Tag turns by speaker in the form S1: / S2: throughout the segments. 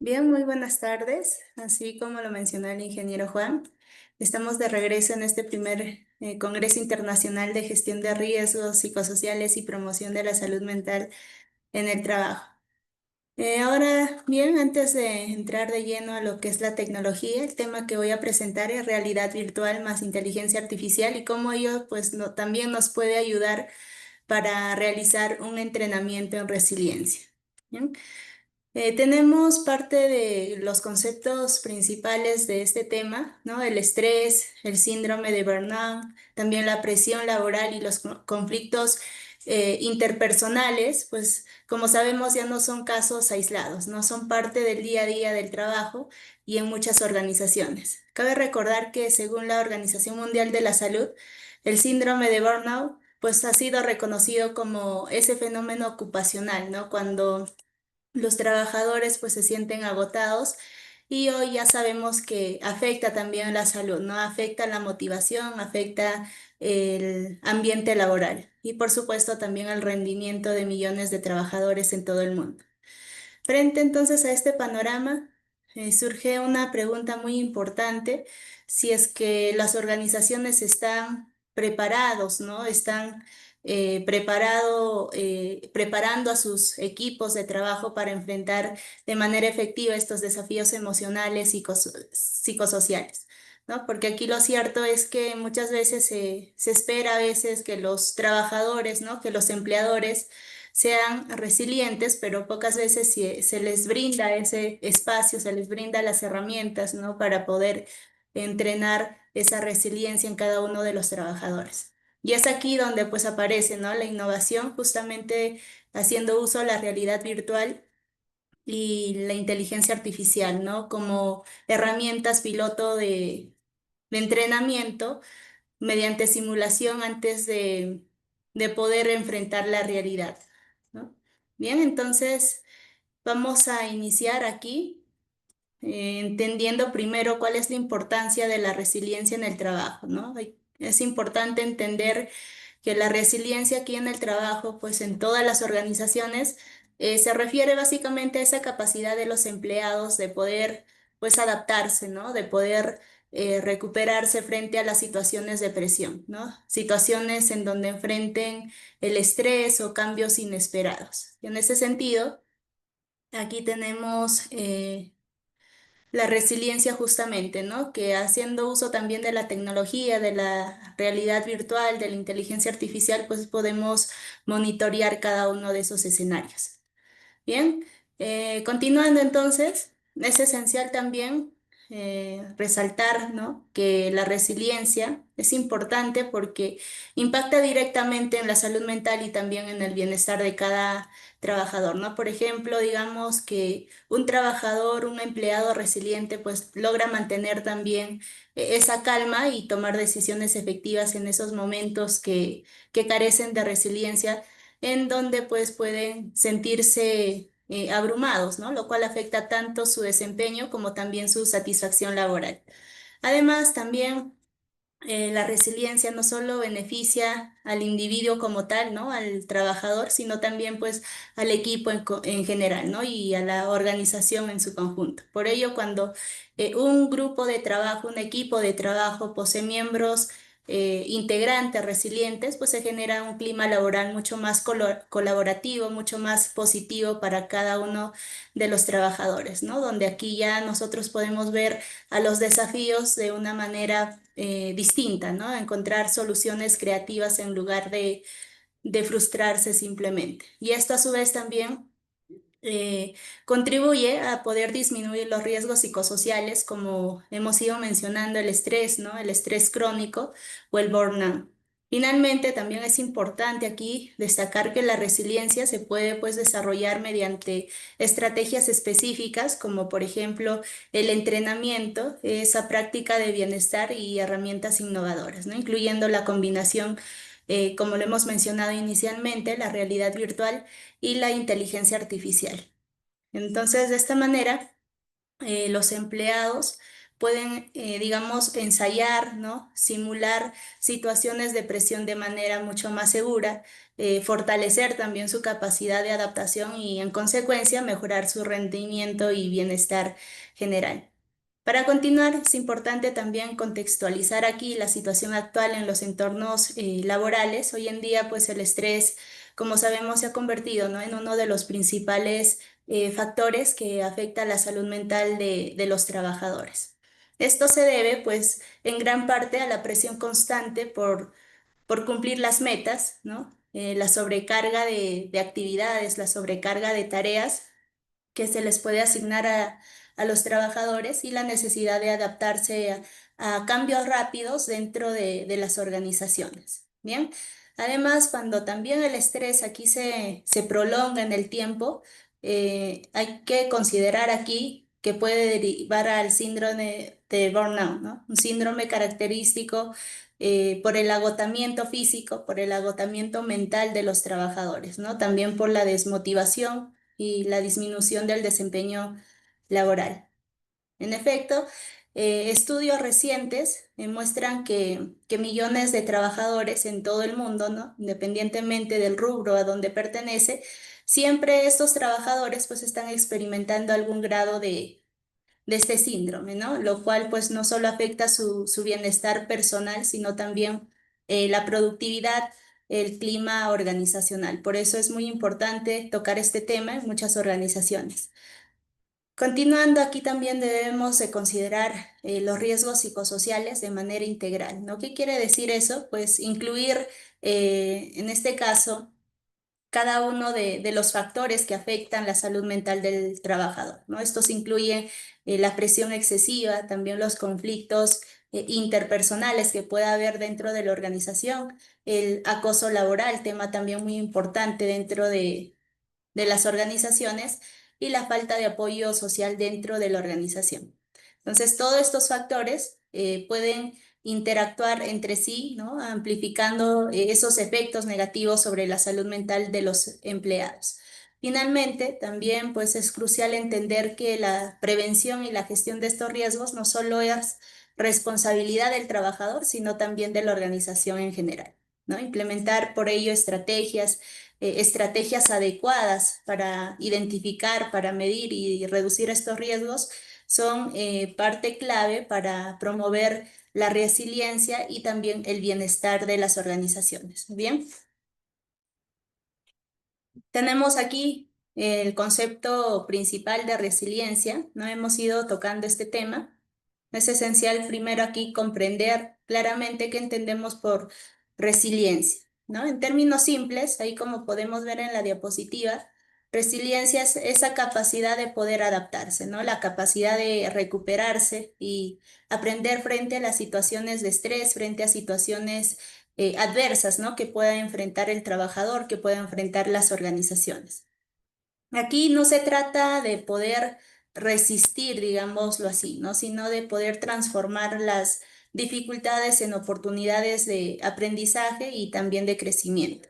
S1: Bien, muy buenas tardes. Así como lo mencionó el ingeniero Juan, estamos de regreso en este primer Congreso Internacional de Gestión de Riesgos Psicosociales y Promoción de la Salud Mental en el Trabajo. Ahora, bien, antes de entrar de lleno a lo que es la tecnología, el tema que voy a presentar es realidad virtual más inteligencia artificial y cómo ello pues, también nos puede ayudar para realizar un entrenamiento en resiliencia. ¿Bien? Tenemos parte de los conceptos principales de este tema, ¿no? El estrés, el síndrome de burnout, también la presión laboral y los conflictos interpersonales, pues como sabemos ya no son casos aislados, no son parte del día a día del trabajo y en muchas organizaciones. Cabe recordar que según la Organización Mundial de la Salud, el síndrome de burnout pues ha sido reconocido como ese fenómeno ocupacional, ¿no? Cuando los trabajadores pues se sienten agotados y hoy ya sabemos que afecta también la salud, ¿no? Afecta la motivación, afecta el ambiente laboral y por supuesto también el rendimiento de millones de trabajadores en todo el mundo. Frente entonces a este panorama, surge una pregunta muy importante, si es que las organizaciones están preparados, ¿no? Están preparando a sus equipos de trabajo para enfrentar de manera efectiva estos desafíos emocionales y psicosociales. ¿No? Porque aquí lo cierto es que muchas veces se espera a veces que los trabajadores, ¿no? Que los empleadores sean resilientes, pero pocas veces se les brinda ese espacio, se les brinda las herramientas, ¿no? Para poder entrenar esa resiliencia en cada uno de los trabajadores. Y es aquí donde pues aparece, ¿no? La innovación, justamente haciendo uso de la realidad virtual y la inteligencia artificial, ¿no? Como herramientas piloto de entrenamiento mediante simulación antes de poder enfrentar la realidad, ¿no? Bien, entonces vamos a iniciar aquí entendiendo primero cuál es la importancia de la resiliencia en el trabajo, ¿no? Es importante entender que la resiliencia aquí en el trabajo, pues en todas las organizaciones, se refiere básicamente a esa capacidad de los empleados de poder, pues, adaptarse, ¿no? De poder recuperarse frente a las situaciones de presión, ¿no? Situaciones en donde enfrenten el estrés o cambios inesperados. Y en ese sentido, aquí tenemos la resiliencia justamente, ¿no? Que haciendo uso también de la tecnología, de la realidad virtual, de la inteligencia artificial, pues podemos monitorear cada uno de esos escenarios. Bien, continuando entonces, es esencial también resaltar, ¿no? Que la resiliencia es importante porque impacta directamente en la salud mental y también en el bienestar de cada trabajador, ¿no? Por ejemplo, digamos que un trabajador, un empleado resiliente, pues logra mantener también esa calma y tomar decisiones efectivas en esos momentos que carecen de resiliencia en donde pues pueden sentirse abrumados, ¿no? Lo cual afecta tanto su desempeño como también su satisfacción laboral. Además, también la resiliencia no solo beneficia al individuo como tal, ¿no? Al trabajador, sino también pues al equipo en general, ¿no? Y a la organización en su conjunto. Por ello, cuando un grupo de trabajo, un equipo de trabajo posee miembros integrantes, resilientes, pues se genera un clima laboral mucho más colaborativo, mucho más positivo para cada uno de los trabajadores, ¿no? Donde aquí ya nosotros podemos ver a los desafíos de una manera distinta, ¿no? Encontrar soluciones creativas en lugar de frustrarse simplemente. Y esto a su vez también contribuye a poder disminuir los riesgos psicosociales, como hemos ido mencionando, el estrés, ¿no? El estrés crónico o el burnout. Finalmente, también es importante aquí destacar que la resiliencia se puede pues desarrollar mediante estrategias específicas, como por ejemplo el entrenamiento, esa práctica de bienestar y herramientas innovadoras, ¿no? Incluyendo la combinación, como lo hemos mencionado inicialmente, la realidad virtual y la inteligencia artificial. Entonces, de esta manera, los empleados pueden, digamos, ensayar, ¿no? Simular situaciones de presión de manera mucho más segura, fortalecer también su capacidad de adaptación y, en consecuencia, mejorar su rendimiento y bienestar general. Para continuar, es importante también contextualizar aquí la situación actual en los entornos laborales. Hoy en día, pues el estrés, como sabemos, se ha convertido, ¿no?, en uno de los principales factores que afecta la salud mental de los trabajadores. Esto se debe, pues, en gran parte a la presión constante por cumplir las metas, ¿no? La sobrecarga de actividades, la sobrecarga de tareas que se les puede asignar a los trabajadores y la necesidad de adaptarse a cambios rápidos dentro de las organizaciones. Bien, además, cuando también el estrés aquí se prolonga en el tiempo, hay que considerar aquí que puede derivar al síndrome de burnout, ¿no? Un síndrome característico por el agotamiento físico, por el agotamiento mental de los trabajadores, ¿no? También por la desmotivación y la disminución del desempeño laboral. En efecto, estudios recientes muestran que millones de trabajadores en todo el mundo, ¿no?, independientemente del rubro a donde pertenece, siempre estos trabajadores pues están experimentando algún grado de este síndrome, ¿no? Lo cual pues no solo afecta su bienestar personal, sino también la productividad, el clima organizacional. Por eso es muy importante tocar este tema en muchas organizaciones. Continuando, aquí también debemos de considerar los riesgos psicosociales de manera integral, ¿no? ¿Qué quiere decir eso? Pues incluir, en este caso, cada uno de los factores que afectan la salud mental del trabajador, ¿no? Estos incluyen la presión excesiva, también los conflictos interpersonales que pueda haber dentro de la organización, el acoso laboral, tema también muy importante dentro de las organizaciones, y la falta de apoyo social dentro de la organización. Entonces, todos estos factores pueden interactuar entre sí, ¿no?, amplificando esos efectos negativos sobre la salud mental de los empleados. Finalmente, también pues es crucial entender que la prevención y la gestión de estos riesgos no solo es responsabilidad del trabajador, sino también de la organización en general, ¿no? Implementar por ello estrategias adecuadas para identificar, para medir y reducir estos riesgos son parte clave para promover la resiliencia y también el bienestar de las organizaciones. Bien, tenemos aquí el concepto principal de resiliencia, ¿no? Hemos ido tocando este tema. Es esencial primero aquí comprender claramente qué entendemos por resiliencia, ¿no? En términos simples, ahí como podemos ver en la diapositiva, resiliencia es esa capacidad de poder adaptarse, ¿no? La capacidad de recuperarse y aprender frente a las situaciones de estrés, frente a situaciones adversas, ¿no?, que pueda enfrentar el trabajador, que pueda enfrentar las organizaciones. Aquí no se trata de poder resistir, digámoslo así, ¿no?, sino de poder transformar las dificultades en oportunidades de aprendizaje y también de crecimiento.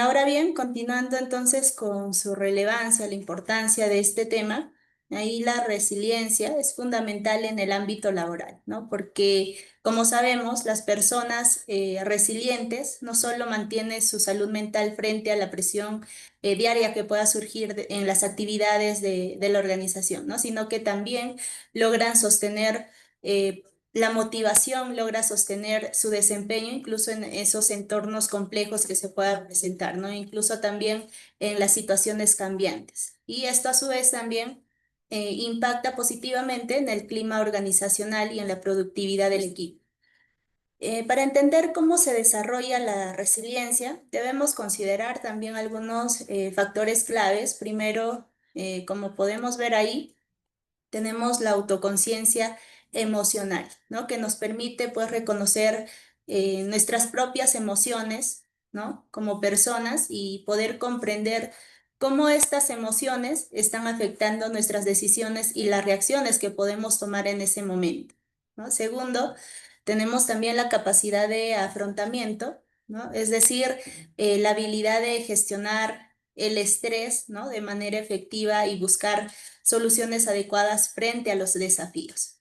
S1: Ahora bien, continuando entonces con su relevancia, la importancia de este tema, ahí la resiliencia es fundamental en el ámbito laboral, ¿no? Porque, como sabemos, las personas resilientes no solo mantienen su salud mental frente a la presión diaria que pueda surgir en las actividades de la organización, ¿no?, sino que también logran sostener eh, la motivación, logra sostener su desempeño incluso en esos entornos complejos que se puedan presentar, ¿no? Incluso también en las situaciones cambiantes. Y esto a su vez también impacta positivamente en el clima organizacional y en la productividad del equipo. Para entender cómo se desarrolla la resiliencia, debemos considerar también algunos factores claves. Primero, como podemos ver ahí, tenemos la autoconciencia emocional, ¿no?, que nos permite pues reconocer nuestras propias emociones, ¿no?, como personas, y poder comprender cómo estas emociones están afectando nuestras decisiones y las reacciones que podemos tomar en ese momento, ¿no? Segundo, tenemos también la capacidad de afrontamiento, ¿no? Es decir, la habilidad de gestionar el estrés, ¿no?, de manera efectiva y buscar soluciones adecuadas frente a los desafíos.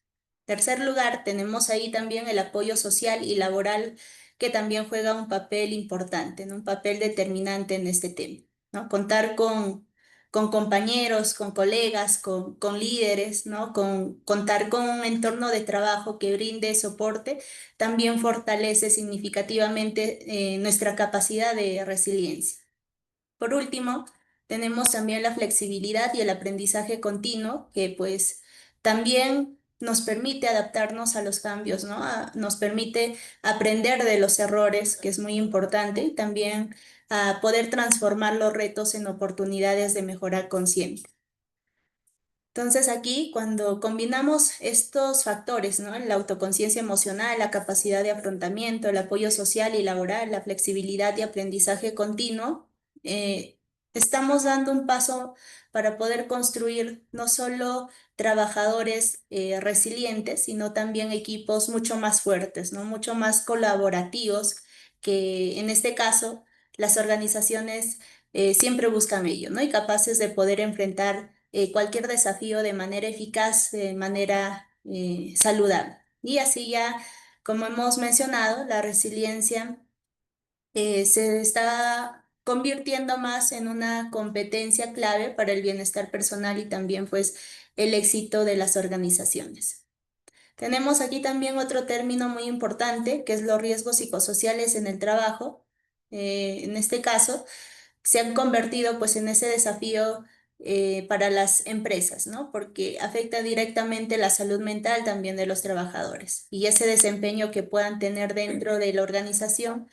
S1: Tercer lugar, tenemos ahí también el apoyo social y laboral, que también juega un papel importante, ¿no? Un papel determinante en este tema, ¿no? Contar con compañeros, con colegas, con líderes, ¿no? Contar con un entorno de trabajo que brinde soporte, también fortalece significativamente nuestra capacidad de resiliencia. Por último, tenemos también la flexibilidad y el aprendizaje continuo, que pues también nos permite adaptarnos a los cambios, ¿no? Nos permite aprender de los errores, que es muy importante, y también a poder transformar los retos en oportunidades de mejora consciente. Entonces aquí, cuando combinamos estos factores, ¿no? La autoconciencia emocional, la capacidad de afrontamiento, el apoyo social y laboral, la flexibilidad y aprendizaje continuo, eh, estamos dando un paso para poder construir no solo trabajadores resilientes, sino también equipos mucho más fuertes, ¿no? Mucho más colaborativos, que en este caso las organizaciones siempre buscan ello, ¿no? Y capaces de poder enfrentar cualquier desafío de manera eficaz, de manera saludable. Y así ya, como hemos mencionado, la resiliencia se está convirtiendo más en una competencia clave para el bienestar personal y también pues el éxito de las organizaciones. Tenemos aquí también otro término muy importante, que es los riesgos psicosociales en el trabajo. En este caso, se han convertido pues en ese desafío para las empresas, ¿no? Porque afecta directamente la salud mental también de los trabajadores y ese desempeño que puedan tener dentro de la organización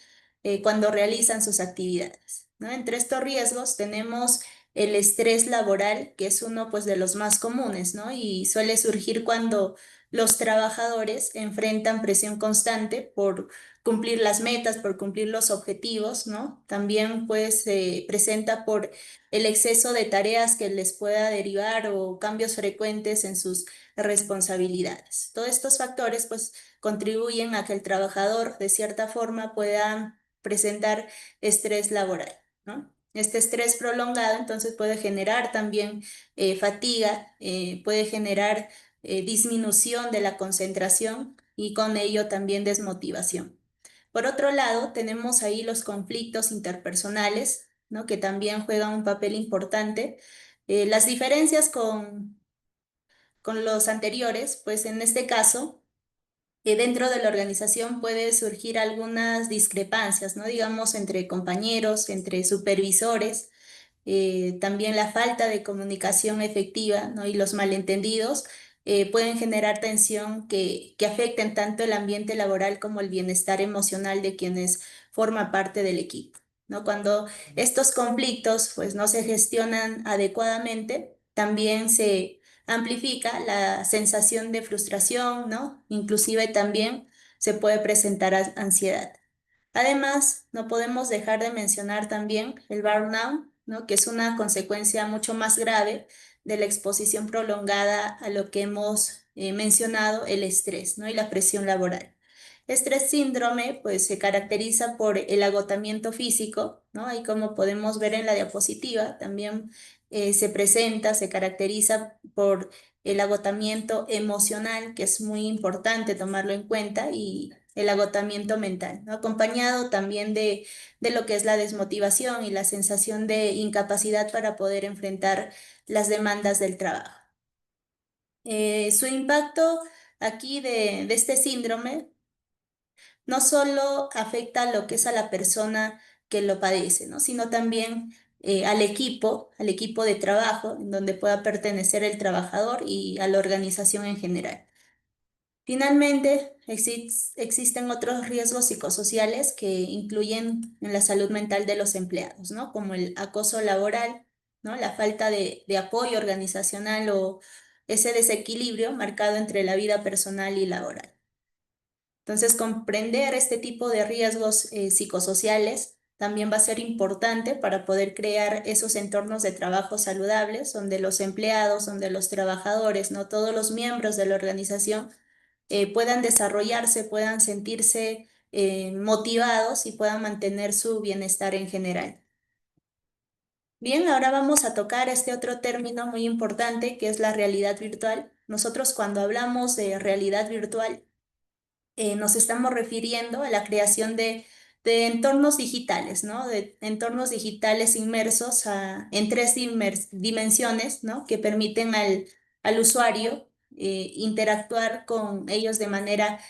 S1: cuando realizan sus actividades, ¿no? Entre estos riesgos tenemos el estrés laboral, que es uno pues de los más comunes, ¿no? Y suele surgir cuando los trabajadores enfrentan presión constante por cumplir las metas, por cumplir los objetivos, ¿no? También pues se presenta por el exceso de tareas que les pueda derivar o cambios frecuentes en sus responsabilidades. Todos estos factores pues contribuyen a que el trabajador de cierta forma pueda presentar estrés laboral, ¿no? Este estrés prolongado entonces puede generar también fatiga, puede generar disminución de la concentración y con ello también desmotivación. Por otro lado, tenemos ahí los conflictos interpersonales, ¿no? Que también juegan un papel importante. Las diferencias con los anteriores, pues en este caso, dentro de la organización puede surgir algunas discrepancias, ¿no? Digamos, entre compañeros, entre supervisores, también la falta de comunicación efectiva, ¿no? Y los malentendidos pueden generar tensión que afecten tanto el ambiente laboral como el bienestar emocional de quienes forman parte del equipo, ¿no? Cuando estos conflictos pues, no se gestionan adecuadamente, también se amplifica la sensación de frustración, ¿no? Inclusive también se puede presentar ansiedad. Además, no podemos dejar de mencionar también el burnout, ¿no? Que es una consecuencia mucho más grave de la exposición prolongada a lo que hemos mencionado, el estrés, ¿no? Y la presión laboral. Estrés síndrome, pues se caracteriza por el agotamiento físico, ¿no? Ahí como podemos ver en la diapositiva, también se presenta, se caracteriza por el agotamiento emocional, que es muy importante tomarlo en cuenta, y el agotamiento mental, ¿no? Acompañado también de lo que es la desmotivación y la sensación de incapacidad para poder enfrentar las demandas del trabajo. Su impacto aquí de este síndrome no solo afecta a lo que es a la persona que lo padece, ¿no? Sino también al equipo de trabajo, en donde pueda pertenecer el trabajador y a la organización en general. Finalmente, existen otros riesgos psicosociales que incluyen en la salud mental de los empleados, ¿no? Como el acoso laboral, ¿no? La falta de apoyo organizacional o ese desequilibrio marcado entre la vida personal y laboral. Entonces, comprender este tipo de riesgos psicosociales también va a ser importante para poder crear esos entornos de trabajo saludables, donde los empleados, donde los trabajadores, no todos los miembros de la organización puedan desarrollarse, puedan sentirse motivados y puedan mantener su bienestar en general. Bien, ahora vamos a tocar este otro término muy importante que es la realidad virtual. nosotros cuando hablamos de realidad virtual, nos estamos refiriendo a la creación de entornos digitales, ¿no? De entornos digitales inmersos en tres dimensiones, ¿no? Que permiten al usuario interactuar con ellos de manera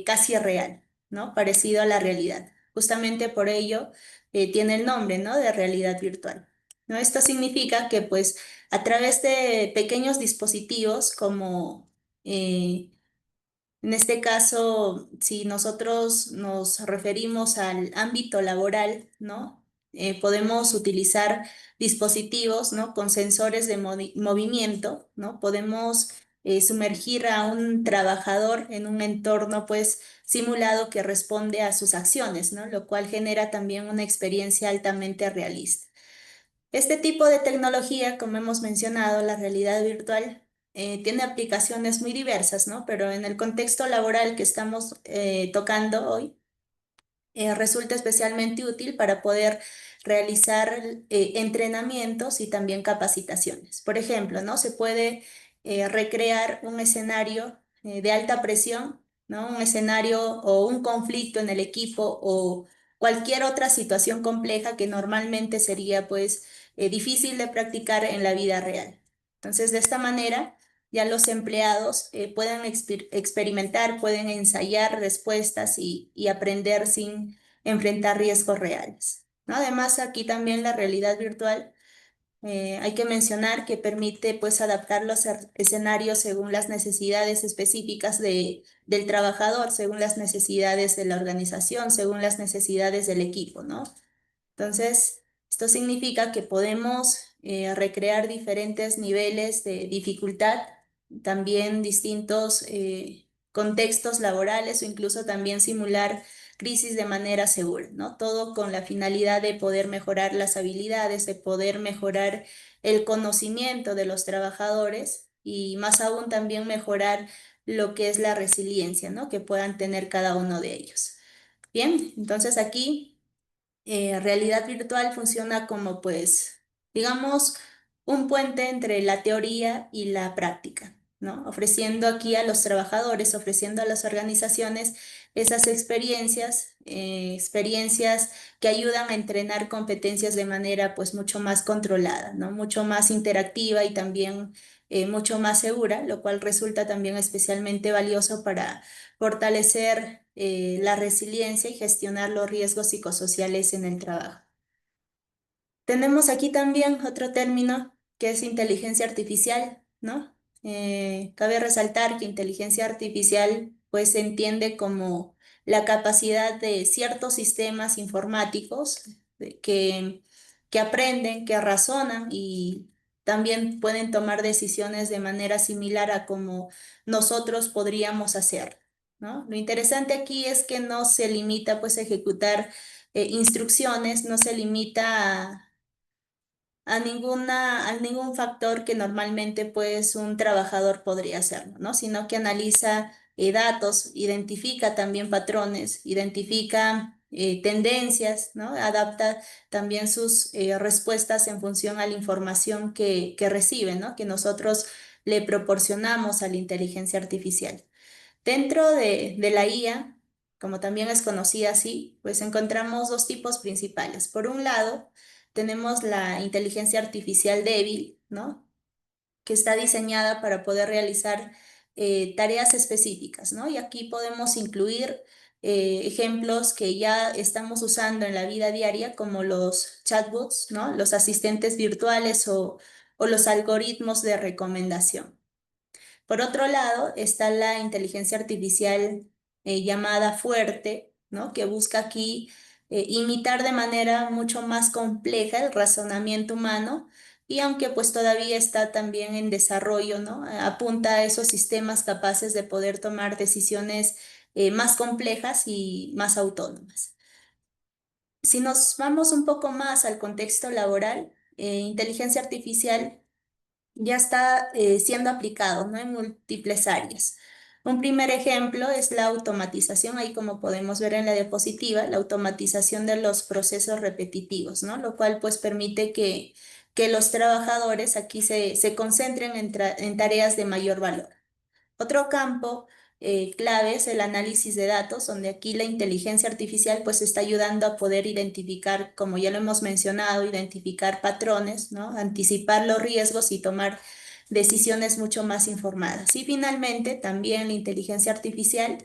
S1: casi real, ¿no? Parecido a la realidad. Justamente por ello tiene el nombre, ¿no? De realidad virtual. ¿No? Esto significa que, pues, a través de pequeños dispositivos como en este caso, si nosotros nos referimos al ámbito laboral, ¿no? Podemos utilizar dispositivos, ¿no? Con sensores de movimiento, ¿no? Podemos sumergir a un trabajador en un entorno, pues, simulado que responde a sus acciones, ¿no? Lo cual genera también una experiencia altamente realista. Este tipo de tecnología, como hemos mencionado, la realidad virtual, tiene aplicaciones muy diversas, ¿no? Pero en el contexto laboral que estamos tocando hoy, resulta especialmente útil para poder realizar entrenamientos y también capacitaciones. Por ejemplo, ¿no? Se puede recrear un escenario de alta presión, ¿no? Un escenario o un conflicto en el equipo o cualquier otra situación compleja que normalmente sería pues difícil de practicar en la vida real. Entonces, de esta manera, ya los empleados pueden experimentar, pueden ensayar respuestas y aprender sin enfrentar riesgos reales, ¿no? Además, aquí también la realidad virtual, hay que mencionar que permite pues adaptar los escenarios según las necesidades específicas del trabajador, según las necesidades de la organización, según las necesidades del equipo, ¿no? Entonces, esto significa que podemos recrear diferentes niveles de dificultad, también distintos contextos laborales o incluso también simular crisis de manera segura, ¿no? Todo con la finalidad de poder mejorar las habilidades, de poder mejorar el conocimiento de los trabajadores y más aún también mejorar lo que es la resiliencia, ¿no? Que puedan tener cada uno de ellos. Bien, entonces aquí realidad virtual funciona como, pues, digamos, un puente entre la teoría y la práctica, ¿no? Ofreciendo aquí a los trabajadores, ofreciendo a las organizaciones esas experiencias que ayudan a entrenar competencias de manera, pues, mucho más controlada, ¿no? Mucho más interactiva y también mucho más segura, lo cual resulta también especialmente valioso para fortalecer la resiliencia y gestionar los riesgos psicosociales en el trabajo. Tenemos aquí también otro término que es inteligencia artificial, ¿no? Cabe resaltar que inteligencia artificial pues se entiende como la capacidad de ciertos sistemas informáticos que aprenden, que razonan y también pueden tomar decisiones de manera similar a como nosotros podríamos hacer, ¿no? Lo interesante aquí es que no se limita pues a ejecutar instrucciones, no se limita a ningún factor que normalmente pues un trabajador podría hacerlo, ¿no? Sino que analiza datos, identifica también patrones, identifica tendencias, ¿no? Adapta también sus respuestas en función a la información que recibe, ¿no? Que nosotros le proporcionamos a la inteligencia artificial. Dentro de la IA, como también es conocida así, pues encontramos dos tipos principales. Por un lado, tenemos la inteligencia artificial débil, ¿no? Que está diseñada para poder realizar tareas específicas, ¿no? Y aquí podemos incluir ejemplos que ya estamos usando en la vida diaria, como los chatbots, ¿no? Los asistentes virtuales o los algoritmos de recomendación. Por otro lado, está la inteligencia artificial llamada fuerte, ¿no? Que busca aquí imitar de manera mucho más compleja el razonamiento humano y aunque pues todavía está también en desarrollo, ¿no? Apunta a esos sistemas capaces de poder tomar decisiones más complejas y más autónomas. Si nos vamos un poco más al contexto laboral, inteligencia artificial ya está siendo aplicado, ¿no? En múltiples áreas. Un primer ejemplo es la automatización, ahí como podemos ver en la diapositiva, la automatización de los procesos repetitivos, ¿no? Lo cual pues permite que que los trabajadores aquí se concentren en tareas de mayor valor. Otro campo clave es el análisis de datos, donde aquí la inteligencia artificial pues está ayudando a poder identificar, como ya lo hemos mencionado, identificar patrones, ¿no? Anticipar los riesgos y tomar decisiones mucho más informadas. Y finalmente, también la inteligencia artificial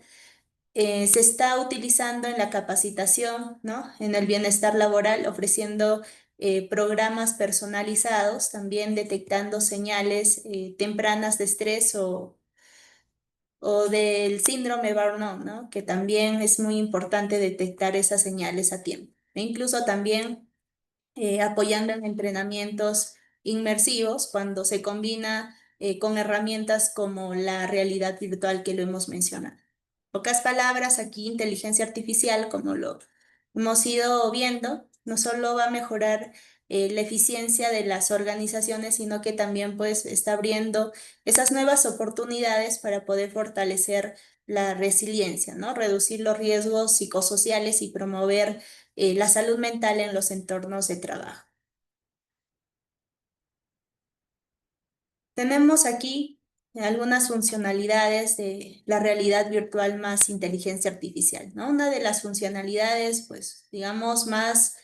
S1: se está utilizando en la capacitación, ¿no? En el bienestar laboral, ofreciendo programas personalizados, también detectando señales tempranas de estrés o del síndrome Burnout, ¿no? Que también es muy importante detectar esas señales a tiempo. E incluso también apoyando en entrenamientos inmersivos cuando se combina con herramientas como la realidad virtual que lo hemos mencionado. Pocas palabras, aquí inteligencia artificial, como lo hemos ido viendo, no solo va a mejorar la eficiencia de las organizaciones, sino que también pues está abriendo esas nuevas oportunidades para poder fortalecer la resiliencia, ¿no? Reducir los riesgos psicosociales y promover la salud mental en los entornos de trabajo. Tenemos aquí algunas funcionalidades de la realidad virtual más inteligencia artificial, ¿no? Una de las funcionalidades, pues, digamos, más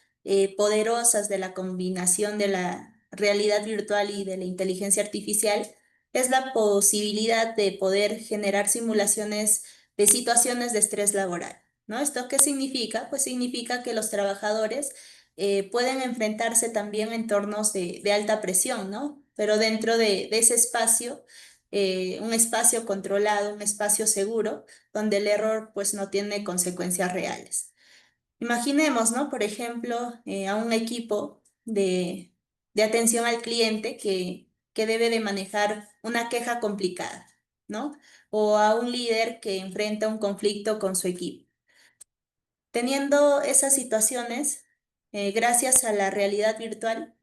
S1: poderosas de la combinación de la realidad virtual y de la inteligencia artificial es la posibilidad de poder generar simulaciones de situaciones de estrés laboral, ¿no? ¿Esto qué significa? Pues significa que los trabajadores pueden enfrentarse también a entornos de alta presión, ¿no? Pero dentro de ese espacio, un espacio controlado, un espacio seguro, donde el error pues no tiene consecuencias reales. Imaginemos, ¿no? Por ejemplo, a un equipo de atención al cliente que debe de manejar una queja complicada, ¿no? O a un líder que enfrenta un conflicto con su equipo. Teniendo esas situaciones, gracias a la realidad virtual,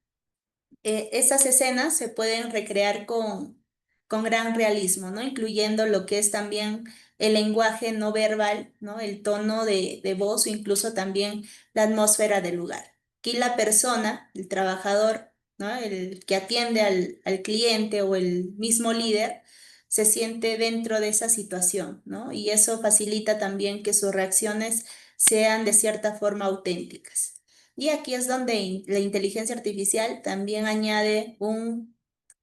S1: esas escenas se pueden recrear con gran realismo, ¿no? Incluyendo lo que es también el lenguaje no verbal, ¿no? El tono de voz o incluso también la atmósfera del lugar. Aquí la persona, el trabajador, ¿no? El que atiende al cliente o el mismo líder, se siente dentro de esa situación, ¿no? Y eso facilita también que sus reacciones sean de cierta forma auténticas. Y aquí es donde la inteligencia artificial también añade un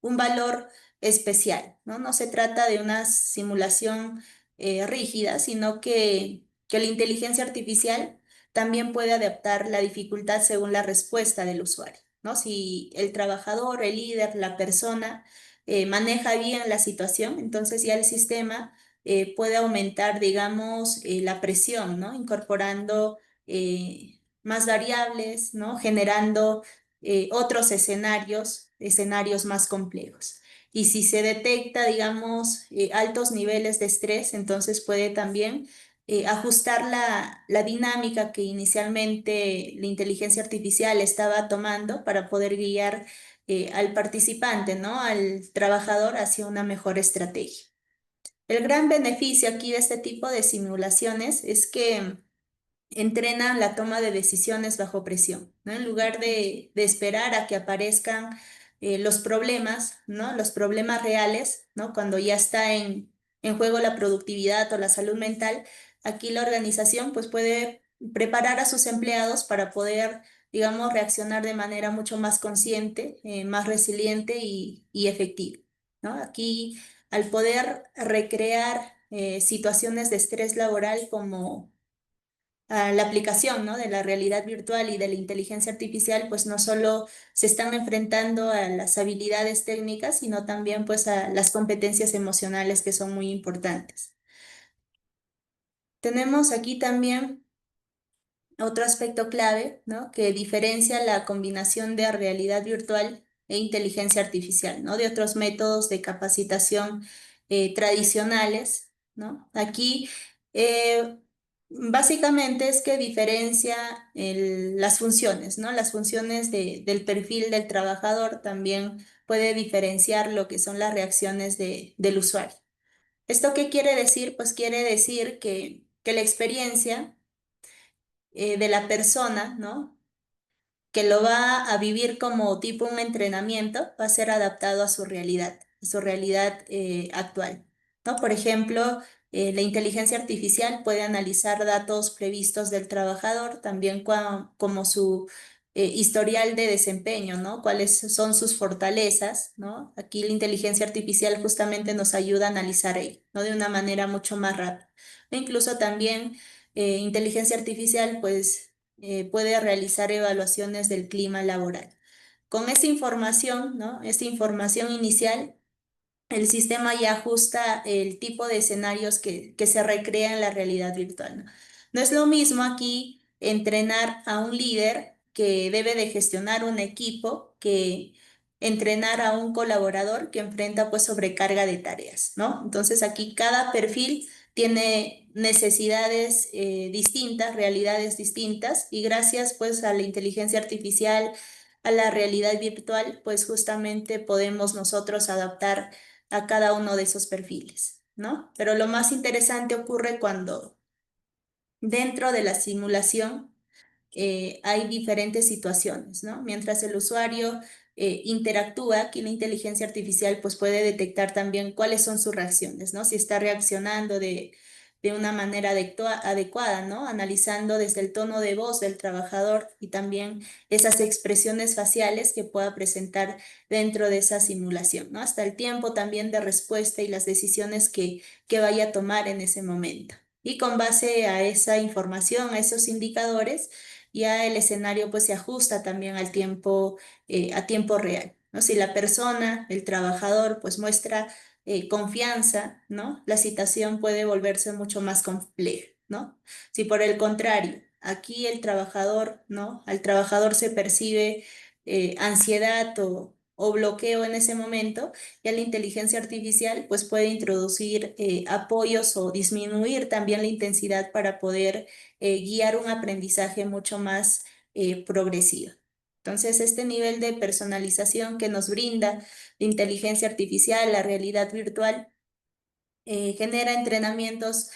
S1: valor especial, ¿no? No se trata de una simulación rígida, sino que la inteligencia artificial también puede adaptar la dificultad según la respuesta del usuario, ¿no? Si el trabajador, el líder, la persona maneja bien la situación, entonces ya el sistema puede aumentar, digamos, la presión, ¿no? Incorporando más variables, ¿no? Generando otros escenarios más complejos. Y si se detecta, digamos, altos niveles de estrés, entonces puede también ajustar la dinámica que inicialmente la inteligencia artificial estaba tomando para poder guiar al participante, ¿no? Al trabajador hacia una mejor estrategia. El gran beneficio aquí de este tipo de simulaciones es que entrena la toma de decisiones bajo presión, ¿no? En lugar de esperar a que aparezcan los problemas, ¿no? Los problemas reales, ¿no? Cuando ya está en juego la productividad o la salud mental, aquí la organización pues puede preparar a sus empleados para poder, digamos, reaccionar de manera mucho más consciente, más resiliente y efectiva, ¿no? Aquí, al poder recrear situaciones de estrés laboral como la aplicación, ¿no? De la realidad virtual y de la inteligencia artificial, pues no solo se están enfrentando a las habilidades técnicas, sino también pues a las competencias emocionales que son muy importantes. Tenemos aquí también otro aspecto clave, ¿no? Que diferencia la combinación de realidad virtual e inteligencia artificial, ¿no? De otros métodos de capacitación tradicionales, ¿no? Aquí básicamente es que diferencia las funciones, ¿no? Las funciones del perfil del trabajador también puede diferenciar lo que son las reacciones del usuario. ¿Esto qué quiere decir? Pues quiere decir que la experiencia de la persona, ¿no? que lo va a vivir como tipo un entrenamiento, va a ser adaptado a su realidad actual, ¿no? Por ejemplo, la inteligencia artificial puede analizar datos previstos del trabajador, también como su historial de desempeño, ¿no? Cuáles son sus fortalezas, ¿no? Aquí la inteligencia artificial justamente nos ayuda a analizar ello, ¿no? De una manera mucho más rápida. E incluso también inteligencia artificial, pues, puede realizar evaluaciones del clima laboral. Con esta información, ¿no? Esta información inicial, el sistema ya ajusta el tipo de escenarios que se recrea en la realidad virtual, ¿no? No es lo mismo aquí entrenar a un líder que debe de gestionar un equipo que entrenar a un colaborador que enfrenta pues sobrecarga de tareas, ¿no? Entonces aquí cada perfil tiene necesidades distintas, realidades distintas y gracias pues a la inteligencia artificial, a la realidad virtual, pues justamente podemos nosotros adaptar a cada uno de esos perfiles, ¿no? Pero lo más interesante ocurre cuando dentro de la simulación hay diferentes situaciones, ¿no? Mientras el usuario interactúa, aquí la inteligencia artificial pues puede detectar también cuáles son sus reacciones, ¿no? Si está reaccionando de una manera adecuada, ¿no? Analizando desde el tono de voz del trabajador y también esas expresiones faciales que pueda presentar dentro de esa simulación, ¿no? Hasta el tiempo también de respuesta y las decisiones que vaya a tomar en ese momento. Y con base a esa información, a esos indicadores, ya el escenario pues se ajusta también al tiempo, a tiempo real, ¿no? Si la persona, el trabajador, pues muestra confianza, ¿no? La situación puede volverse mucho más compleja, ¿no? Si por el contrario, aquí el trabajador, ¿no? Al trabajador se percibe ansiedad o bloqueo en ese momento, ya la inteligencia artificial pues puede introducir apoyos o disminuir también la intensidad para poder guiar un aprendizaje mucho más progresivo. Entonces, este nivel de personalización que nos brinda la inteligencia artificial, la realidad virtual, genera entrenamientos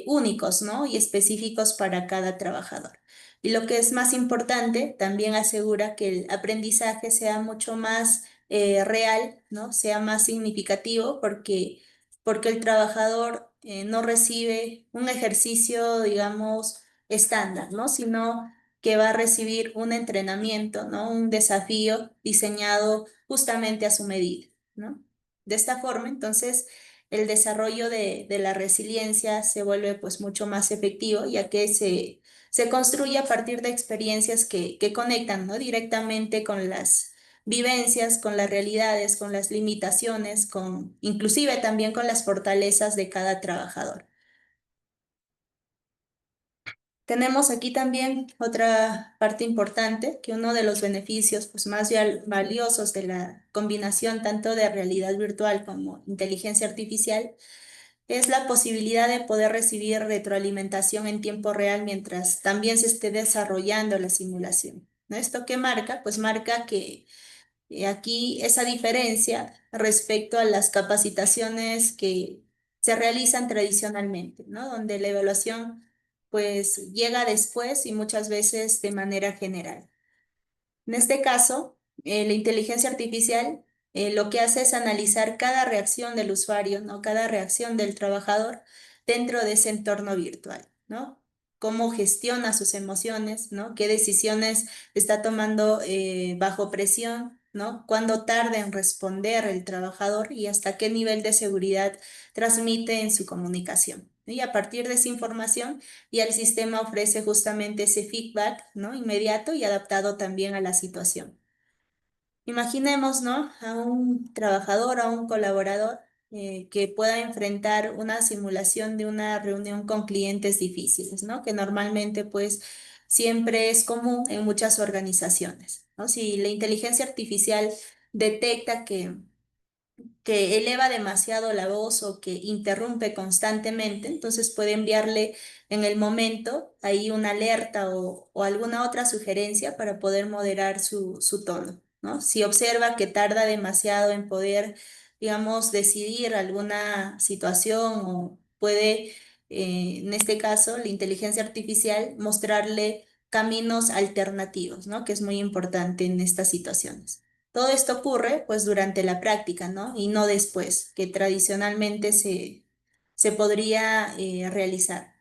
S1: únicos, ¿no? Y específicos para cada trabajador. Y lo que es más importante, también asegura que el aprendizaje sea mucho más real, ¿no? Sea más significativo porque el trabajador no recibe un ejercicio, digamos, estándar, ¿no? Sino que va a recibir un entrenamiento, ¿no? Un desafío diseñado justamente a su medida, ¿no? De esta forma, entonces, el desarrollo de la resiliencia se vuelve pues mucho más efectivo, ya que se construye a partir de experiencias que conectan, ¿no? Directamente con las vivencias, con las realidades, con las limitaciones, inclusive también con las fortalezas de cada trabajador. Tenemos aquí también otra parte importante, que uno de los beneficios pues, más valiosos de la combinación tanto de realidad virtual como inteligencia artificial es la posibilidad de poder recibir retroalimentación en tiempo real mientras también se esté desarrollando la simulación, ¿no? ¿Esto qué marca? Pues marca que aquí esa diferencia respecto a las capacitaciones que se realizan tradicionalmente, ¿no? Donde la evaluación pues llega después y muchas veces de manera general. En este caso, la inteligencia artificial lo que hace es analizar cada reacción del usuario, ¿no? Cada reacción del trabajador dentro de ese entorno virtual, ¿no? Cómo gestiona sus emociones, ¿no? Qué decisiones está tomando bajo presión, ¿no? Cuándo tarda en responder el trabajador y hasta qué nivel de seguridad transmite en su comunicación. Y a partir de esa información, y el sistema ofrece justamente ese feedback, ¿no? Inmediato y adaptado también a la situación. Imaginemos, ¿no? A un trabajador, a un colaborador que pueda enfrentar una simulación de una reunión con clientes difíciles, ¿no? Que normalmente, pues, siempre es común en muchas organizaciones, ¿no? Si la inteligencia artificial detecta que eleva demasiado la voz o que interrumpe constantemente, entonces puede enviarle en el momento ahí una alerta o alguna otra sugerencia para poder moderar su tono, ¿no? Si observa que tarda demasiado en poder, digamos, decidir alguna situación o puede, en este caso, la inteligencia artificial mostrarle caminos alternativos, ¿no? Que es muy importante en estas situaciones. Todo esto ocurre pues durante la práctica, ¿no? Y no después, que tradicionalmente se podría realizar.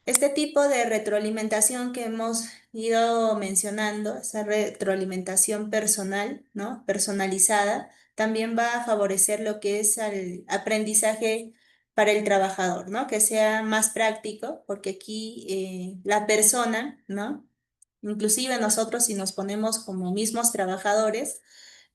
S1: Este tipo de retroalimentación que hemos ido mencionando, esa retroalimentación personal, ¿no? Personalizada, también va a favorecer lo que es el aprendizaje para el trabajador, ¿no? Que sea más práctico, porque aquí la persona, ¿no? Inclusive nosotros si nos ponemos como mismos trabajadores,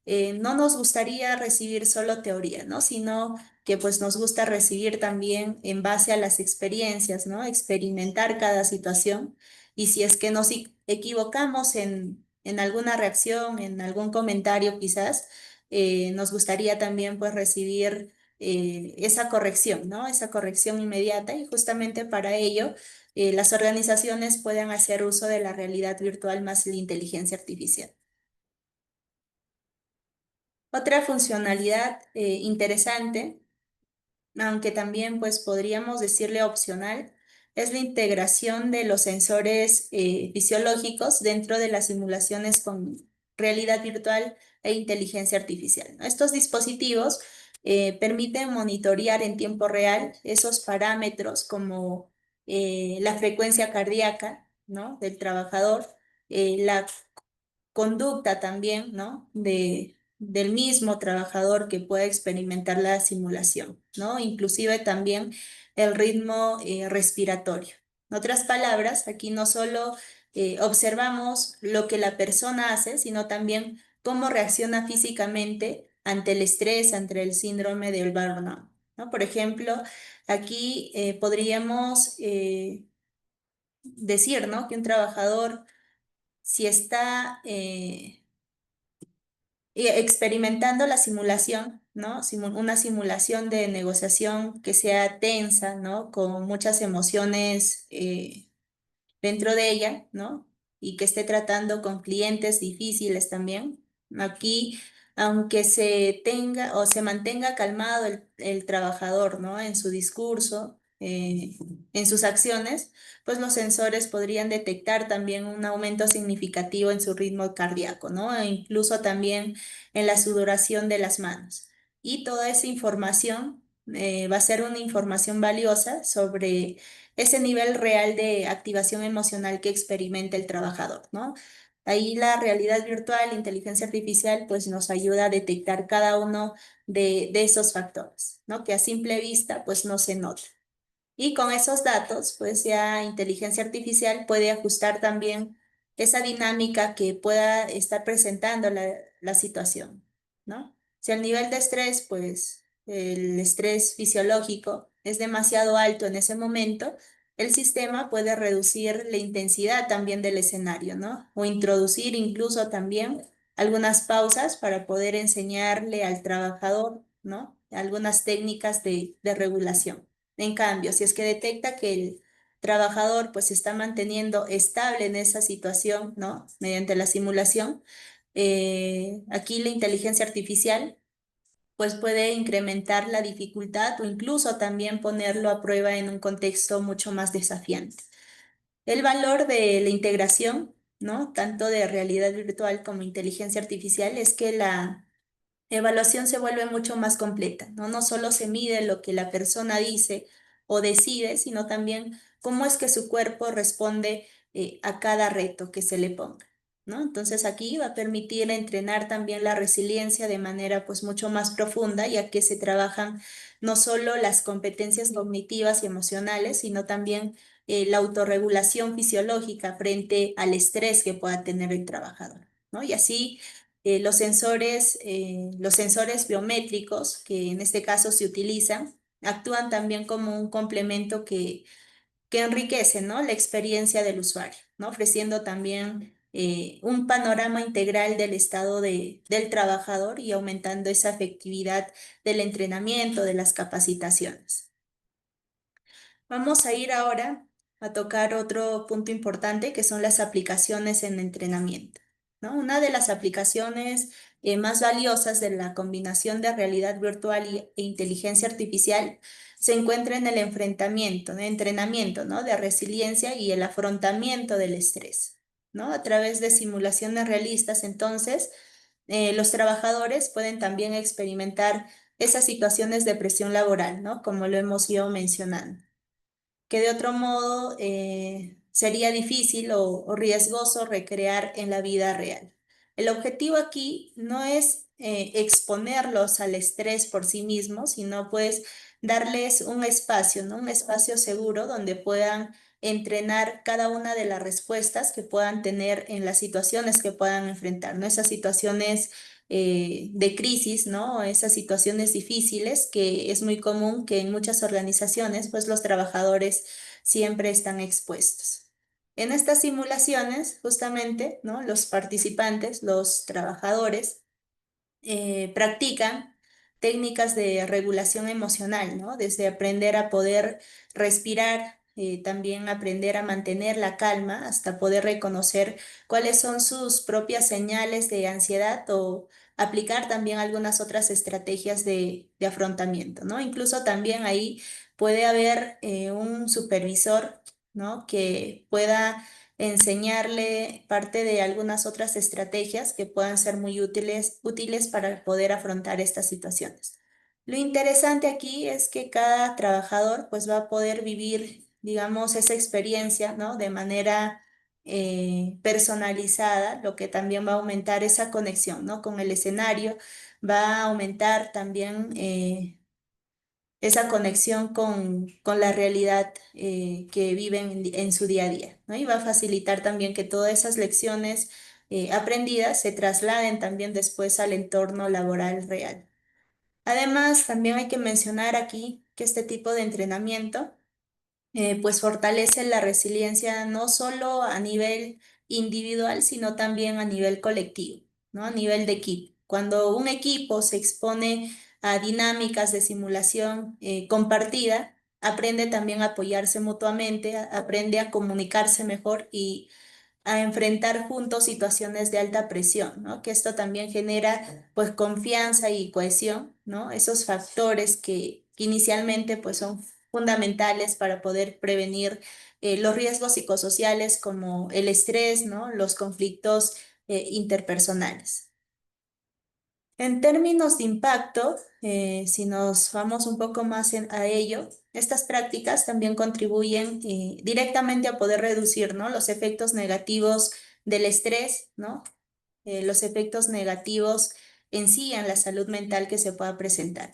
S1: no nos gustaría recibir solo teoría, ¿no? Sino que pues nos gusta recibir también en base a las experiencias, ¿no? Experimentar cada situación y si es que nos equivocamos en alguna reacción, en algún comentario quizás, nos gustaría también pues recibir esa corrección, ¿no? Esa corrección inmediata y justamente para ello las organizaciones pueden hacer uso de la realidad virtual más la inteligencia artificial. Otra funcionalidad interesante, aunque también pues podríamos decirle opcional, es la integración de los sensores fisiológicos dentro de las simulaciones con realidad virtual e inteligencia artificial, ¿no? Estos dispositivos permiten monitorear en tiempo real esos parámetros como la frecuencia cardíaca, ¿no? Del trabajador, la conducta también, ¿no? Del mismo trabajador que pueda experimentar la simulación, ¿no? Inclusive también el ritmo respiratorio. En otras palabras, aquí no solo observamos lo que la persona hace, sino también cómo reacciona físicamente ante el estrés, ante el síndrome del burnout, ¿no? Por ejemplo, aquí podríamos decir, ¿no? Que un trabajador si está y experimentando la simulación, ¿no? Una simulación de negociación que sea tensa, ¿no? Con muchas emociones dentro de ella, ¿no? Y que esté tratando con clientes difíciles también. Aquí, aunque se tenga o se mantenga calmado el trabajador, ¿no? En su discurso, en sus acciones, pues los sensores podrían detectar también un aumento significativo en su ritmo cardíaco, ¿no? E incluso también en la sudoración de las manos. Y toda esa información va a ser una información valiosa sobre ese nivel real de activación emocional que experimenta el trabajador, ¿no? Ahí la realidad virtual, la inteligencia artificial, pues nos ayuda a detectar cada uno de esos factores, ¿no? Que a simple vista, pues no se nota. Y con esos datos, pues ya inteligencia artificial puede ajustar también esa dinámica que pueda estar presentando la situación, ¿no? Si el nivel de estrés, pues el estrés fisiológico es demasiado alto en ese momento, el sistema puede reducir la intensidad también del escenario, ¿no? O introducir incluso también algunas pausas para poder enseñarle al trabajador, ¿no? Algunas técnicas de regulación. En cambio, si es que detecta que el trabajador pues se está manteniendo estable en esa situación, ¿no? Mediante la simulación, aquí la inteligencia artificial pues puede incrementar la dificultad o incluso también ponerlo a prueba en un contexto mucho más desafiante. El valor de la integración, ¿no? Tanto de realidad virtual como inteligencia artificial es que la evaluación se vuelve mucho más completa, ¿no? No solo se mide lo que la persona dice o decide, sino también cómo es que su cuerpo responde a cada reto que se le ponga, ¿no? Entonces aquí va a permitir entrenar también la resiliencia de manera pues mucho más profunda, ya que se trabajan no solo las competencias cognitivas y emocionales, sino también la autorregulación fisiológica frente al estrés que pueda tener el trabajador, ¿no? Y así los sensores biométricos, que en este caso se utilizan, actúan también como un complemento que enriquece, ¿no? La experiencia del usuario, ¿no? Ofreciendo también un panorama integral del estado del trabajador y aumentando esa efectividad del entrenamiento, de las capacitaciones. Vamos a ir ahora a tocar otro punto importante que son las aplicaciones en entrenamiento. ¿no? Una de las aplicaciones más valiosas de la combinación de realidad virtual e inteligencia artificial se encuentra en el enfrentamiento, en el entrenamiento, ¿no? De resiliencia y el afrontamiento del estrés, ¿no? A través de simulaciones realistas, entonces, los trabajadores pueden también experimentar esas situaciones de presión laboral, ¿no? Como lo hemos ido mencionando, que de otro modo sería difícil o riesgoso recrear en la vida real. El objetivo aquí no es exponerlos al estrés por sí mismos, sino pues darles un espacio, ¿no? Un espacio seguro donde puedan entrenar cada una de las respuestas que puedan tener en las situaciones que puedan enfrentar, ¿no? Esas situaciones de crisis, ¿no? Esas situaciones difíciles que es muy común que en muchas organizaciones, pues los trabajadores siempre están expuestos. En estas simulaciones, justamente, ¿no? Los participantes, los trabajadores, practican técnicas de regulación emocional, ¿no? Desde aprender a poder respirar, también aprender a mantener la calma, hasta poder reconocer cuáles son sus propias señales de ansiedad o aplicar también algunas otras estrategias de afrontamiento, ¿no? Incluso también ahí puede haber un supervisor, ¿no? Que pueda enseñarle parte de algunas otras estrategias que puedan ser muy útiles para poder afrontar estas situaciones. Lo interesante aquí es que cada trabajador pues va a poder vivir, digamos, esa experiencia, ¿no? De manera personalizada, lo que también va a aumentar esa conexión, ¿no? Con el escenario, va a aumentar también esa conexión con la realidad que viven en su día a día, ¿no? Y va a facilitar también que todas esas lecciones aprendidas se trasladen también después al entorno laboral real. Además, también hay que mencionar aquí que este tipo de entrenamiento pues fortalece la resiliencia no solo a nivel individual, sino también a nivel colectivo, ¿no? A nivel de equipo. Cuando un equipo se expone a dinámicas de simulación compartida, aprende también a apoyarse mutuamente, aprende a comunicarse mejor y a enfrentar juntos situaciones de alta presión, ¿no? Que esto también genera pues confianza y cohesión, ¿no? Esos factores que inicialmente pues son fundamentales para poder prevenir los riesgos psicosociales como el estrés, ¿no? Los conflictos interpersonales. En términos de impacto, si nos vamos un poco más a ello, estas prácticas también contribuyen directamente a poder reducir, ¿no? Los efectos negativos del estrés, ¿no? Los efectos negativos en sí en la salud mental que se pueda presentar.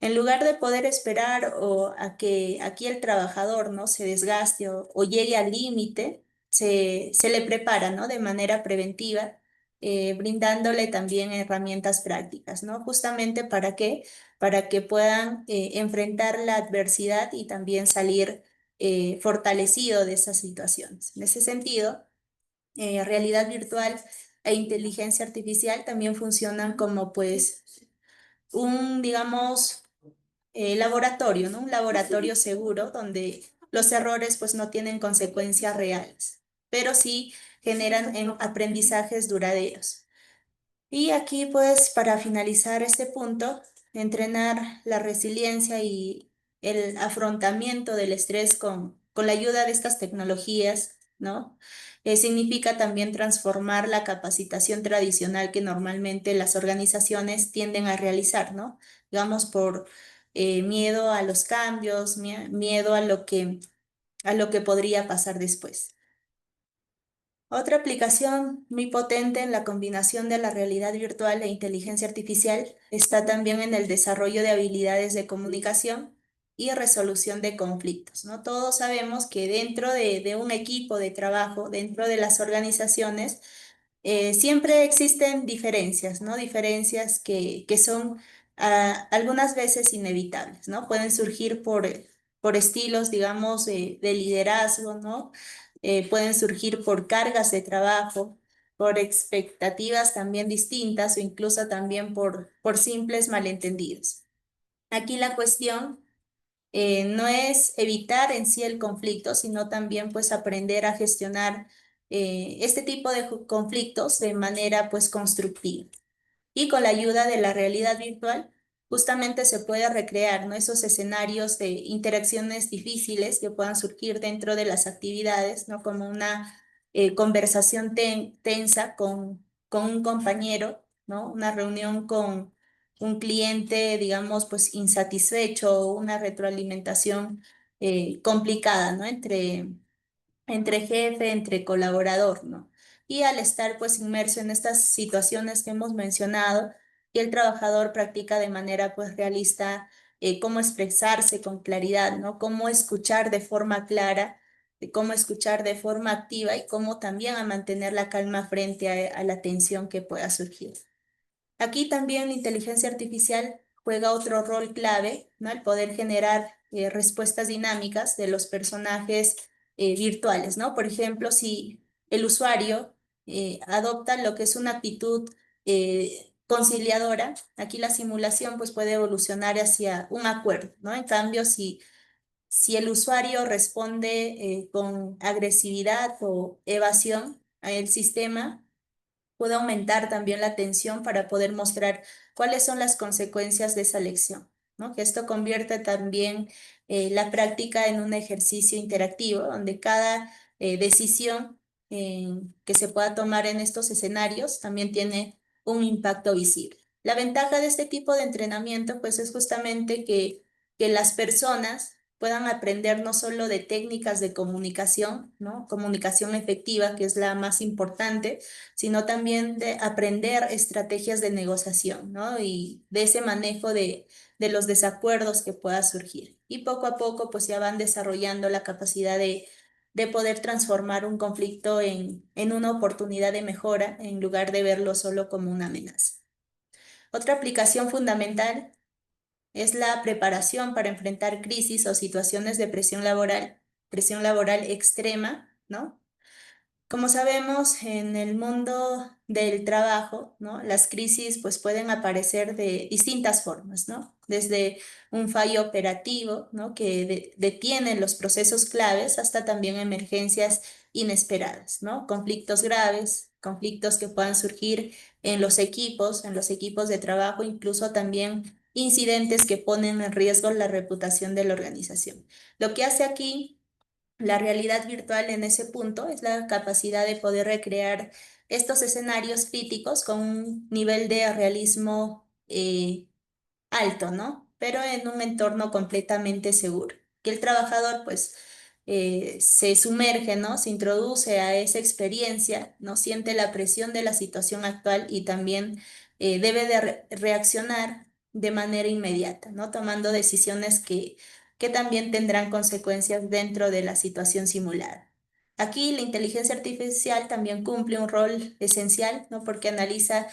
S1: En lugar de poder esperar o a que aquí el trabajador, ¿no? Se desgaste o llegue al límite, se le prepara, ¿no? De manera preventiva, brindándole también herramientas prácticas, ¿no? Justamente para qué, para que puedan enfrentar la adversidad y también salir fortalecido de esas situaciones. En ese sentido, realidad virtual e inteligencia artificial también funcionan como pues un, digamos, laboratorio, ¿no? Un laboratorio seguro donde los errores pues no tienen consecuencias reales, pero sí generan aprendizajes duraderos. Y aquí, pues, para finalizar este punto, entrenar la resiliencia y el afrontamiento del estrés con la ayuda de estas tecnologías, ¿no? Significa también transformar la capacitación tradicional que normalmente las organizaciones tienden a realizar, ¿no? Digamos, por miedo a los cambios, miedo a lo que podría pasar después. Otra aplicación muy potente en la combinación de la realidad virtual e inteligencia artificial está también en el desarrollo de habilidades de comunicación y resolución de conflictos, ¿no? Todos sabemos que dentro de un equipo de trabajo, dentro de las organizaciones, siempre existen diferencias, ¿no? Diferencias que son algunas veces inevitables, ¿no? Pueden surgir por estilos, digamos, de liderazgo, ¿no? Pueden surgir por cargas de trabajo, por expectativas también distintas o incluso también por simples malentendidos. Aquí la cuestión no es evitar en sí el conflicto, sino también pues aprender a gestionar este tipo de conflictos de manera pues constructiva. Y con la ayuda de la realidad virtual, justamente se puede recrear, ¿no? Esos escenarios de interacciones difíciles que puedan surgir dentro de las actividades, ¿no? Como una conversación tensa con un compañero, ¿no? Una reunión con un cliente, digamos, pues insatisfecho o una retroalimentación complicada, ¿no? Entre jefe, entre colaborador, ¿no? Y al estar pues inmerso en estas situaciones que hemos mencionado, y el trabajador practica de manera pues realista cómo expresarse con claridad, ¿no? Cómo escuchar de forma clara, de cómo escuchar de forma activa y cómo también a mantener la calma frente a la tensión que pueda surgir. Aquí también la inteligencia artificial juega otro rol clave, ¿no? El poder generar respuestas dinámicas de los personajes virtuales, ¿no? Por ejemplo, si el usuario adopta lo que es una actitud conciliadora, aquí la simulación pues puede evolucionar hacia un acuerdo, ¿no? En cambio, si el usuario responde con agresividad o evasión, el sistema puede aumentar también la atención para poder mostrar cuáles son las consecuencias de esa lección, ¿no? Que esto convierte también la práctica en un ejercicio interactivo, donde cada decisión que se pueda tomar en estos escenarios también tiene un impacto visible. La ventaja de este tipo de entrenamiento, pues, es justamente que las personas puedan aprender no solo de técnicas de comunicación, ¿no? Comunicación efectiva, que es la más importante, sino también de aprender estrategias de negociación, ¿no? Y de ese manejo de los desacuerdos que pueda surgir. Y poco a poco, pues ya van desarrollando la capacidad de poder transformar un conflicto en una oportunidad de mejora en lugar de verlo solo como una amenaza. Otra aplicación fundamental es la preparación para enfrentar crisis o situaciones de presión laboral extrema, ¿no? Como sabemos, en el mundo del trabajo, ¿no? Las crisis pues pueden aparecer de distintas formas, ¿no? Desde un fallo operativo, ¿no? Que detiene los procesos claves hasta también emergencias inesperadas, ¿no? Conflictos graves, conflictos que puedan surgir en los equipos de trabajo, incluso también incidentes que ponen en riesgo la reputación de la organización. Lo que hace aquí la realidad virtual en ese punto es la capacidad de poder recrear estos escenarios críticos con un nivel de realismo alto, ¿no? Pero en un entorno completamente seguro. Que el trabajador, pues, se sumerge, ¿no? Se introduce a esa experiencia, ¿no? Siente la presión de la situación actual y también debe de reaccionar de manera inmediata, ¿no? Tomando decisiones que también tendrán consecuencias dentro de la situación simulada. Aquí la inteligencia artificial también cumple un rol esencial, ¿no? Porque analiza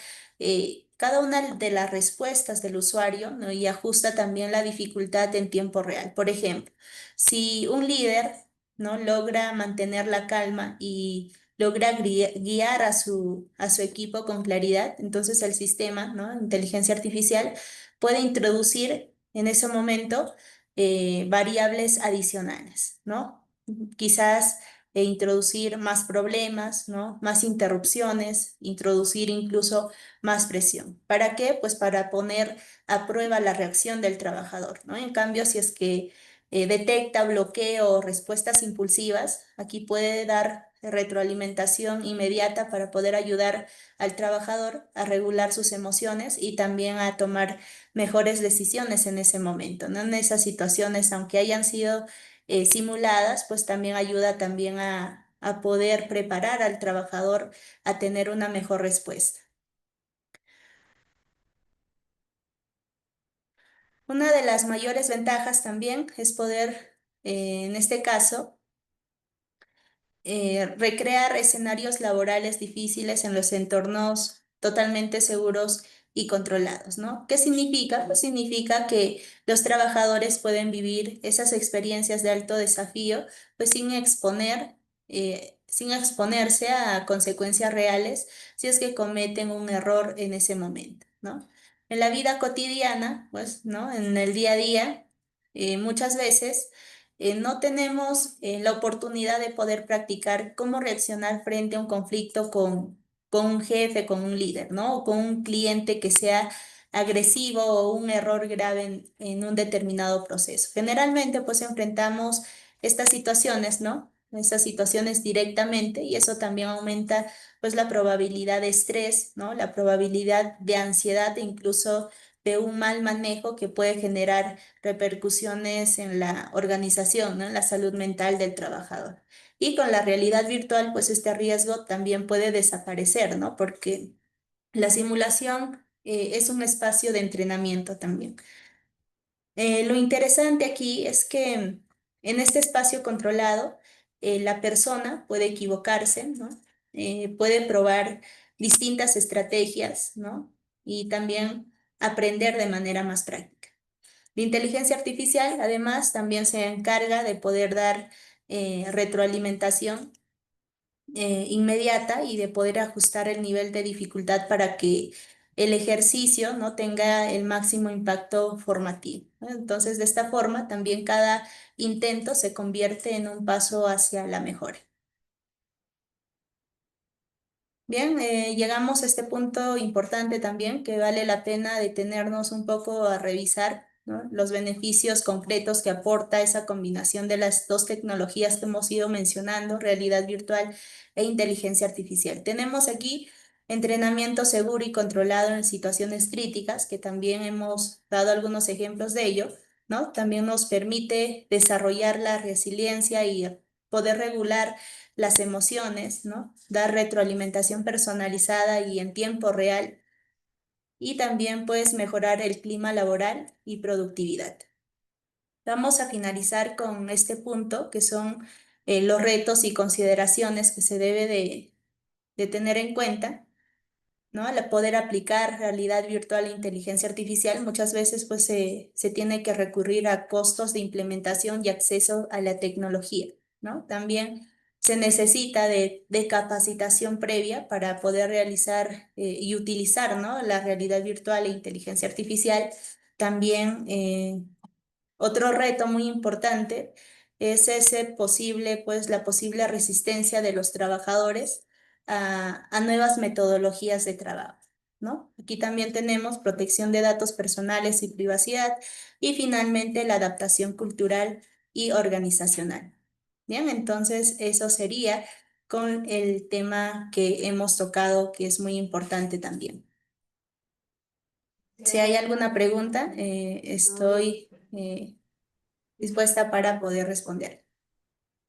S1: cada una de las respuestas del usuario, ¿no? Y ajusta también la dificultad en tiempo real. Por ejemplo, si un líder, ¿no? logra mantener la calma y logra guiar a su equipo con claridad, entonces el sistema, ¿no? Inteligencia artificial puede introducir en ese momento variables adicionales, ¿no? Quizás introducir más problemas, ¿no? Más interrupciones, introducir incluso más presión. ¿Para qué? Pues para poner a prueba la reacción del trabajador, ¿no? En cambio, si es que detecta bloqueo o respuestas impulsivas, aquí puede dar retroalimentación inmediata para poder ayudar al trabajador a regular sus emociones y también a tomar mejores decisiones en ese momento, ¿no? En esas situaciones, aunque hayan sido simuladas, pues también ayuda también a poder preparar al trabajador a tener una mejor respuesta. Una de las mayores ventajas también es poder, en este caso, recrear escenarios laborales difíciles en los entornos totalmente seguros y controlados, ¿no? ¿Qué significa? Pues significa que los trabajadores pueden vivir esas experiencias de alto desafío, pues sin exponerse a consecuencias reales si es que cometen un error en ese momento, ¿no? En la vida cotidiana, pues, ¿no? En el día a día, muchas veces no tenemos la oportunidad de poder practicar cómo reaccionar frente a un conflicto con un jefe, con un líder, ¿no? O con un cliente que sea agresivo o un error grave en un determinado proceso. Generalmente, pues enfrentamos estas situaciones, ¿no? Estas situaciones directamente y eso también aumenta pues la probabilidad de estrés, ¿no? La probabilidad de ansiedad e incluso de un mal manejo que puede generar repercusiones en la organización, ¿no? En la salud mental del trabajador. Y con la realidad virtual, pues este riesgo también puede desaparecer, ¿no? Porque la simulación es un espacio de entrenamiento también. Lo interesante aquí es que en este espacio controlado, la persona puede equivocarse, ¿no? Puede probar distintas estrategias, ¿no? Y también aprender de manera más práctica. La inteligencia artificial, además, también se encarga de poder dar retroalimentación inmediata y de poder ajustar el nivel de dificultad para que el ejercicio no tenga el máximo impacto formativo, ¿no? Entonces, de esta forma, también cada intento se convierte en un paso hacia la mejora. Bien, llegamos a este punto importante también que vale la pena detenernos un poco a revisar, ¿no? Los beneficios concretos que aporta esa combinación de las dos tecnologías que hemos ido mencionando, realidad virtual e inteligencia artificial. Tenemos aquí entrenamiento seguro y controlado en situaciones críticas, que también hemos dado algunos ejemplos de ello, ¿no? También nos permite desarrollar la resiliencia y poder regular las emociones, ¿no? Dar retroalimentación personalizada y en tiempo real y también puedes mejorar el clima laboral y productividad. Vamos a finalizar con este punto que son los retos y consideraciones que se debe de tener en cuenta, ¿no? Al poder aplicar realidad virtual e inteligencia artificial, muchas veces pues se tiene que recurrir a costos de implementación y acceso a la tecnología, ¿no? También se necesita de capacitación previa para poder realizar y utilizar, ¿no? La realidad virtual e inteligencia artificial. También otro reto muy importante es ese posible, pues la posible resistencia de los trabajadores a nuevas metodologías de trabajo, ¿no? Aquí también tenemos protección de datos personales y privacidad y finalmente la adaptación cultural y organizacional. Bien, entonces eso sería con el tema que hemos tocado, que es muy importante también. Si hay alguna pregunta, estoy dispuesta para poder responder.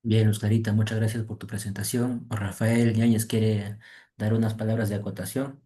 S2: Bien, Oscarita, muchas gracias por tu presentación. Rafael Ñáñez quiere dar unas palabras de acotación.